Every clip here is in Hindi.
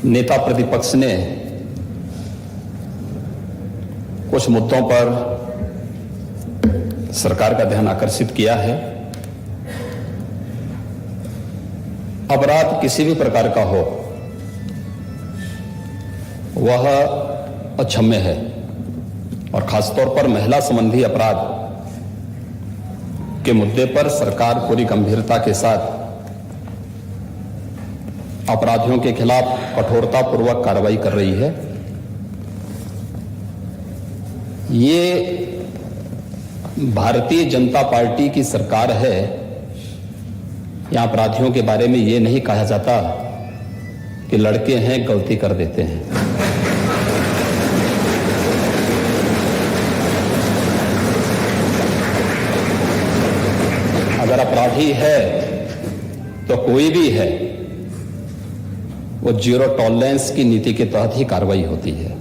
नेता प्रतिपक्ष ने कुछ मुद्दों पर सरकार का ध्यान आकर्षित किया है। अपराध किसी भी प्रकार का हो वह अक्षम्य है और खासतौर पर महिला संबंधी अपराध के मुद्दे पर सरकार पूरी गंभीरता के साथ अपराधियों के खिलाफ कठोरतापूर्वक कार्रवाई कर रही है। ये भारतीय जनता पार्टी की सरकार है। यहां अपराधियों के बारे में ये नहीं कहा जाता कि लड़के हैं गलती कर देते हैं। अगर अपराधी है तो कोई भी है, वो जीरो टॉलरेंस की नीति के तहत ही कार्रवाई होती है।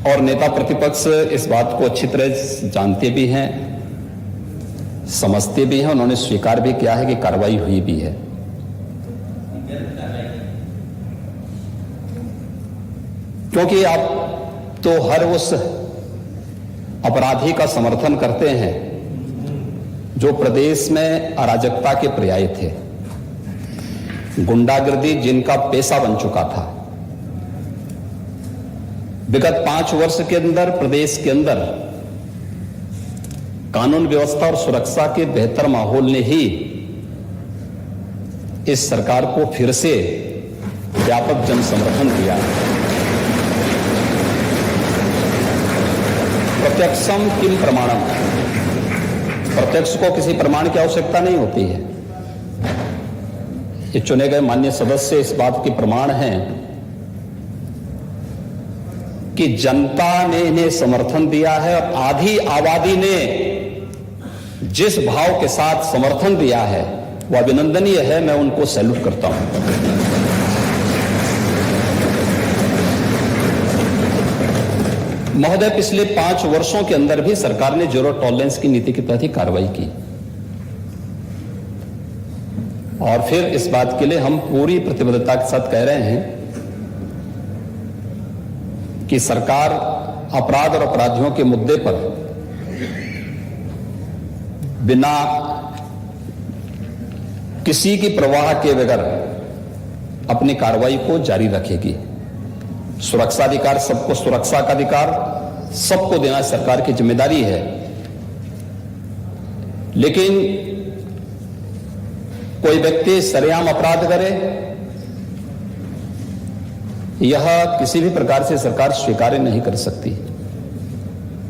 और नेता प्रतिपक्ष इस बात को अच्छी तरह जानते भी हैं, समझते भी हैं। उन्होंने स्वीकार भी किया है कि कार्रवाई हुई भी है। क्योंकि आप तो हर उस अपराधी का समर्थन करते हैं जो प्रदेश में अराजकता के पर्याय थे, गुंडागर्दी जिनका पेशा बन चुका था। विगत 5 वर्ष के अंदर प्रदेश के अंदर कानून व्यवस्था और सुरक्षा के बेहतर माहौल ने ही इस सरकार को फिर से व्यापक जन समर्थन दिया। प्रत्यक्षम किम प्रमाणम, प्रत्यक्ष को किसी प्रमाण की आवश्यकता नहीं होती है। ये चुने गए माननीय सदस्य इस बात के प्रमाण हैं कि जनता ने इन्हें समर्थन दिया है और आधी आबादी ने जिस भाव के साथ समर्थन दिया है वह अभिनंदनीय है। मैं उनको सैल्यूट करता हूं। महोदय, पिछले 5 वर्षों के अंदर भी सरकार ने जीरो टॉलरेंस की नीति के तहत ही कार्रवाई की और फिर इस बात के लिए हम पूरी प्रतिबद्धता के साथ कह रहे हैं कि सरकार अपराध और अपराधियों के मुद्दे पर बिना किसी की परवाह के बगैर अपनी कार्रवाई को जारी रखेगी। सुरक्षा अधिकार, सबको सुरक्षा का अधिकार सबको देना सरकार की जिम्मेदारी है। लेकिन कोई व्यक्ति सरेआम अपराध करे, यह किसी भी प्रकार से सरकार स्वीकार नहीं कर सकती।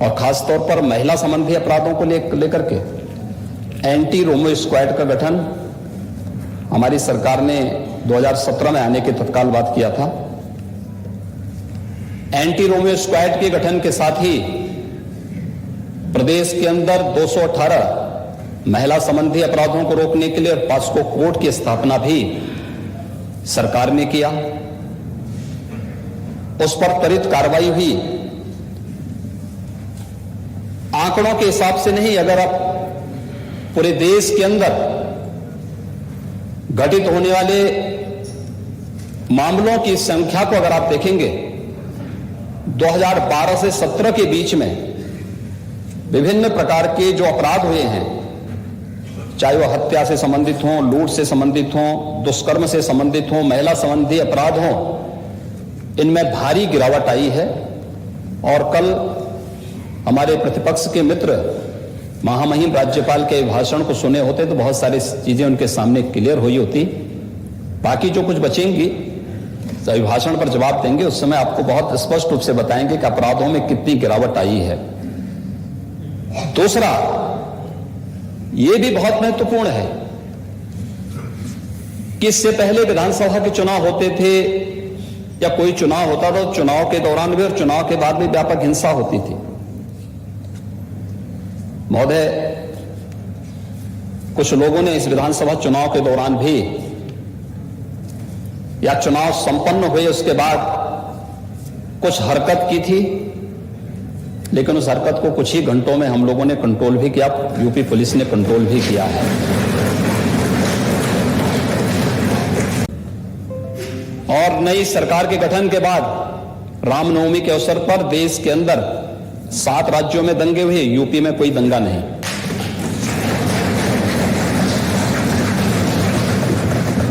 और खासतौर पर महिला संबंधी अपराधों को लेकर के एंटी रोमियो स्क्वाड का गठन हमारी सरकार ने 2017 में आने के तत्काल बाद किया था। एंटी रोमियो स्क्वाड के गठन के साथ ही प्रदेश के अंदर 218 महिला संबंधी अपराधों को रोकने के लिए और पॉस्को कोर्ट की स्थापना भी सरकार ने किया। उस पर त्वरित कार्रवाई हुई। आंकड़ों के हिसाब से नहीं, अगर आप पूरे देश के अंदर घटित होने वाले मामलों की संख्या को अगर आप देखेंगे, 2012 से 17 के बीच में विभिन्न प्रकार के जो अपराध हुए हैं, चाहे वह हत्या से संबंधित हों, लूट से संबंधित हों, दुष्कर्म से संबंधित हों, महिला संबंधी अपराध हों, इनमें भारी गिरावट आई है। और कल हमारे प्रतिपक्ष के मित्र महामहिम राज्यपाल के भाषण को सुने होते तो बहुत सारी चीजें उनके सामने क्लियर हुई होती। बाकी जो कुछ बचेंगी अभिभाषण पर जवाब देंगे, उस समय आपको बहुत स्पष्ट रूप से बताएंगे कि अपराधों में कितनी गिरावट आई है। दूसरा, यह भी बहुत महत्वपूर्ण है कि इससे पहले विधानसभा के चुनाव होते थे या कोई चुनाव होता था, चुनाव के दौरान भी और चुनाव के बाद भी व्यापक हिंसा होती थी। महोदय, कुछ लोगों ने इस विधानसभा चुनाव के दौरान भी या चुनाव संपन्न हुए उसके बाद कुछ हरकत की थी, लेकिन उस हरकत को कुछ ही घंटों में हम लोगों ने कंट्रोल भी किया, यूपी पुलिस ने कंट्रोल भी किया है। और नई सरकार के गठन के बाद रामनवमी के अवसर पर देश के अंदर 7 राज्यों में दंगे हुए, यूपी में कोई दंगा नहीं।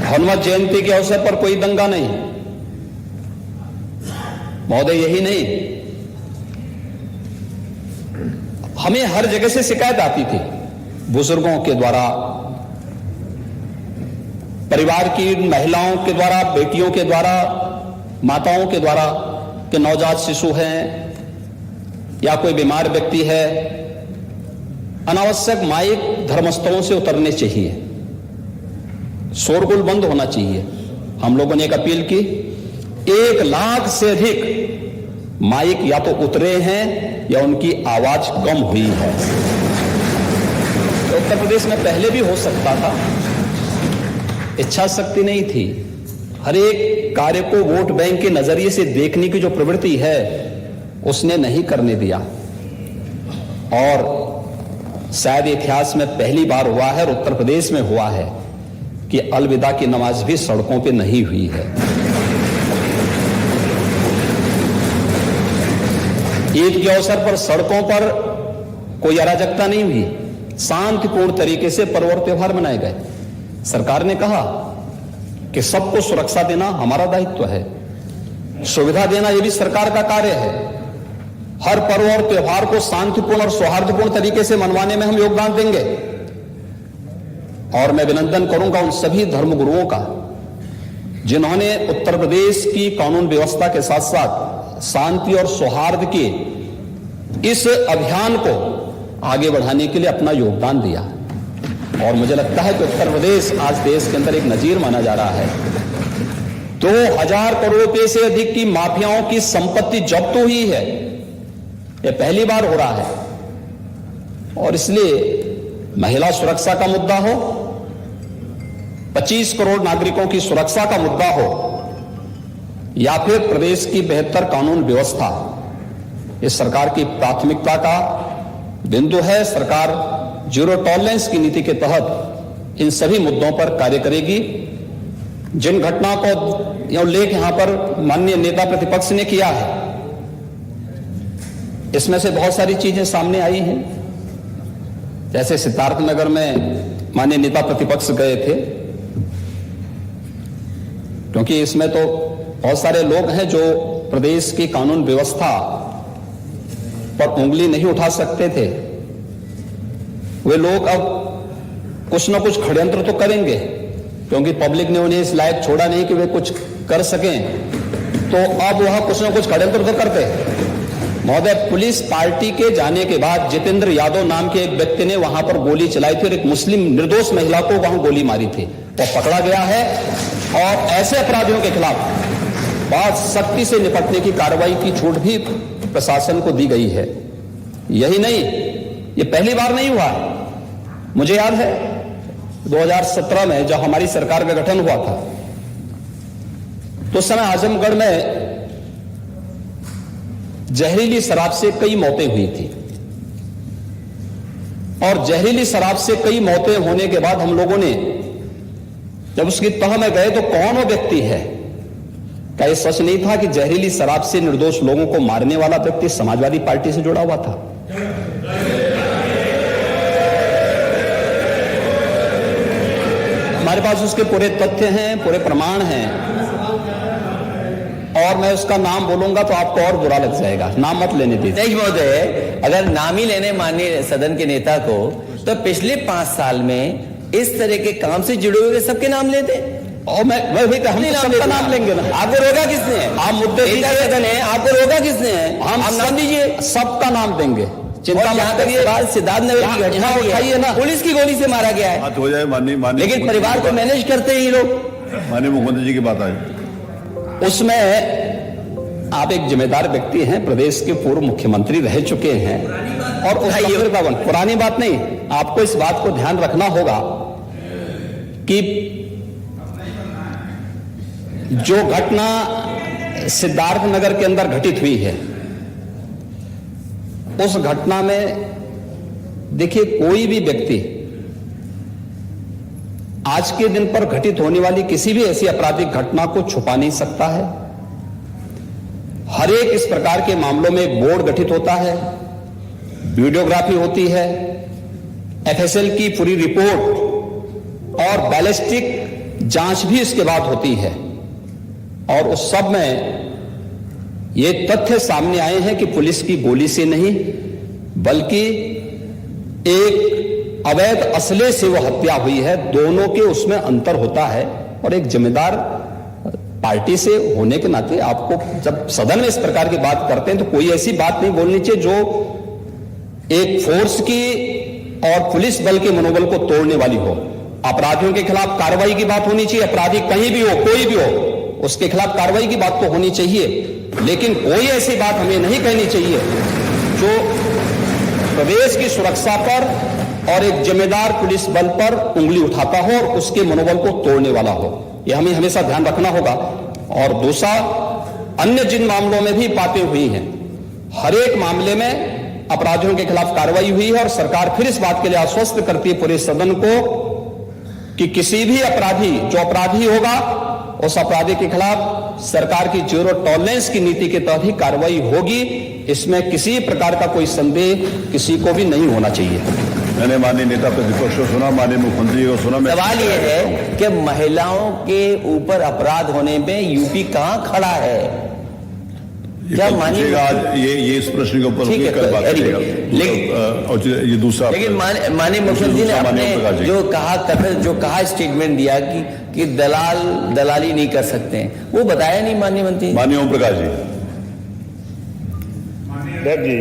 हनुमत जयंती के अवसर पर कोई दंगा नहीं। महोदय, यही नहीं, हमें हर जगह से शिकायत आती थी, बुजुर्गों के द्वारा, परिवार की महिलाओं के द्वारा, बेटियों के द्वारा, माताओं के द्वारा कि नवजात शिशु हैं या कोई बीमार व्यक्ति है, अनावश्यक माइक धर्मस्थलों से उतरने चाहिए, शोरगुल बंद होना चाहिए। हम लोगों ने एक अपील की, 1 लाख से अधिक माइक या तो उतरे हैं या उनकी आवाज कम हुई है। तो उत्तर प्रदेश में पहले भी हो सकता था, इच्छा शक्ति नहीं थी। हर एक कार्य को वोट बैंक के नजरिए से देखने की जो प्रवृत्ति है उसने नहीं करने दिया, और शायद इतिहास में पहली बार हुआ है और उत्तर प्रदेश में हुआ है कि अलविदा की नमाज भी सड़कों पे नहीं हुई है। ईद के अवसर पर सड़कों पर कोई अराजकता नहीं हुई, शांतिपूर्ण तरीके से पर्व और त्योहार मनाए गए। सरकार ने कहा कि सबको सुरक्षा देना हमारा दायित्व है, सुविधा देना यह भी सरकार का कार्य है। हर पर्व और त्योहार को शांतिपूर्ण और सौहार्दपूर्ण तरीके से मनवाने में हम योगदान देंगे। और मैं अभिनंदन करूंगा उन सभी धर्मगुरुओं का जिन्होंने उत्तर प्रदेश की कानून व्यवस्था के साथ साथ शांति और सौहार्द के इस अभियान को आगे बढ़ाने के लिए अपना योगदान दिया। और मुझे लगता है कि उत्तर प्रदेश आज देश के अंदर एक नजीर माना जा रहा है। 2000 करोड़ रुपए से अधिक की माफियाओं की संपत्ति जब्त हुई है, यह पहली बार हो रहा है। और इसलिए महिला सुरक्षा का मुद्दा हो, 25 करोड़ नागरिकों की सुरक्षा का मुद्दा हो, या फिर प्रदेश की बेहतर कानून व्यवस्था, इस सरकार की प्राथमिकता का बिंदु है। सरकार जीरो टॉलरेंस की नीति के तहत इन सभी मुद्दों पर कार्य करेगी। जिन घटनाओं को उल्लेख यहां पर माननीय नेता प्रतिपक्ष ने किया है, इसमें से बहुत सारी चीजें सामने आई हैं। जैसे सिद्धार्थनगर में माननीय नेता प्रतिपक्ष गए थे, क्योंकि इसमें तो बहुत सारे लोग हैं जो प्रदेश की कानून व्यवस्था पर उंगली नहीं उठा सकते थे। वे लोग अब कुछ ना कुछ षड्यंत्र तो करेंगे, क्योंकि पब्लिक ने उन्हें इस लायक छोड़ा नहीं कि वे कुछ कर सकें, तो अब वह कुछ ना कुछ षड्यंत्र तो करते हैं। महोदय, पुलिस पार्टी के जाने के बाद जितेंद्र यादव नाम के एक व्यक्ति ने वहां पर गोली चलाई थी और एक मुस्लिम निर्दोष महिला को वहां गोली मारी थी, वो पकड़ा गया है। और ऐसे अपराधियों के खिलाफ बहुत सख्ती से निपटने की कार्रवाई की छूट भी प्रशासन को दी गई है। यही नहीं, ये पहली बार नहीं हुआ। मुझे याद है 2017 में जब हमारी सरकार का गठन हुआ था, तो उस समय आजमगढ़ में जहरीली शराब से कई मौतें हुई थी। और जहरीली शराब से कई मौतें होने के बाद हम लोगों ने जब उसकी तह में गए तो कौन वो व्यक्ति है, क्या यह सच नहीं था कि जहरीली शराब से निर्दोष लोगों को मारने वाला व्यक्ति समाजवादी पार्टी से जुड़ा हुआ था? हमारे पास उसके पूरे तथ्य हैं, पूरे प्रमाण हैं, और मैं उसका नाम बोलूंगा तो आपको और बुरा लग जाएगा। नाम मत लेने दीजिए। नहीं महोदय, अगर नाम ही लेने माननीय सदन के नेता को, तो पिछले 5 साल में इस तरह के काम से जुड़े हुए सबके नाम लेते। और मैं हम सबका नाम लेंगे ना। आपको रोका किसने है? आप मुद्दे सदन है, आपको रोका किसने है? हम नाम दीजिए, सबका नाम देंगे। चिंता मत करिए। सिद्धार्थनगर की घटना उठाइए ना, पुलिस की गोली से मारा गया है, बात हो जाए माननीय, लेकिन परिवार को मैनेज करते हैं ये लोग। माननीय मुख्यमंत्री जी की बात आई, उसमें आप एक जिम्मेदार व्यक्ति हैं, प्रदेश के पूर्व मुख्यमंत्री रह चुके हैं, और पुरानी बात नहीं। आपको इस बात को ध्यान रखना होगा कि जो घटना सिद्धार्थनगर के अंदर घटित हुई है, उस घटना में देखिए कोई भी व्यक्ति आज के दिन पर घटित होने वाली किसी भी ऐसी आपराधिक घटना को छुपा नहीं सकता है। हर एक इस प्रकार के मामलों में एक बोर्ड गठित होता है, वीडियोग्राफी होती है, एफएसएल की पूरी रिपोर्ट और बैलिस्टिक जांच भी इसके बाद होती है। और उस सब में ये तथ्य सामने आए हैं कि पुलिस की गोली से नहीं बल्कि एक अवैध असले से वो हत्या हुई है। दोनों के उसमें अंतर होता है और एक जिम्मेदार पार्टी से होने के नाते आपको जब सदन में इस प्रकार की बात करते हैं तो कोई ऐसी बात नहीं बोलनी चाहिए जो एक फोर्स की और पुलिस बल के मनोबल को तोड़ने वाली हो। अपराधियों के खिलाफ कार्रवाई की बात होनी चाहिए, अपराधी कहीं भी हो, कोई भी हो, उसके खिलाफ कार्रवाई की बात तो होनी चाहिए, लेकिन कोई ऐसी बात हमें नहीं कहनी चाहिए जो प्रदेश की सुरक्षा पर और एक जिम्मेदार पुलिस बल पर उंगली उठाता हो और उसके मनोबल को तोड़ने वाला हो। यह हमें हमेशा ध्यान रखना होगा। और दूसरा, अन्य जिन मामलों में भी बातें हुई हैं, हर एक मामले में अपराधियों के खिलाफ कार्रवाई हुई है और सरकार फिर इस बात के लिए आश्वस्त करती है पूरे सदन को कि किसी भी अपराधी जो अपराधी होगा उस अपराधी के खिलाफ सरकार की जीरो टॉलरेंस की नीति के तहत ही कार्रवाई होगी। इसमें किसी प्रकार का कोई संदेह किसी को भी नहीं होना चाहिए। मैंने माननीय नेता प्रतिपक्ष को सुना, माननीय मुख्यमंत्री को सुना। सवाल यह है कि महिलाओं के ऊपर अपराध होने में यूपी कहां खड़ा है? क्या मानिए आज ये इस प्रश्न के ऊपर कल बात करेगा, लेकिन ये दूसरा, लेकिन माननीय मुख्यमंत्री ने अपने जो कहा स्टेटमेंट दिया कि दलाली नहीं कर सकते हैं, वो बताया नहीं माननीय मंत्री। माननीय ओम प्रकाश जी। जी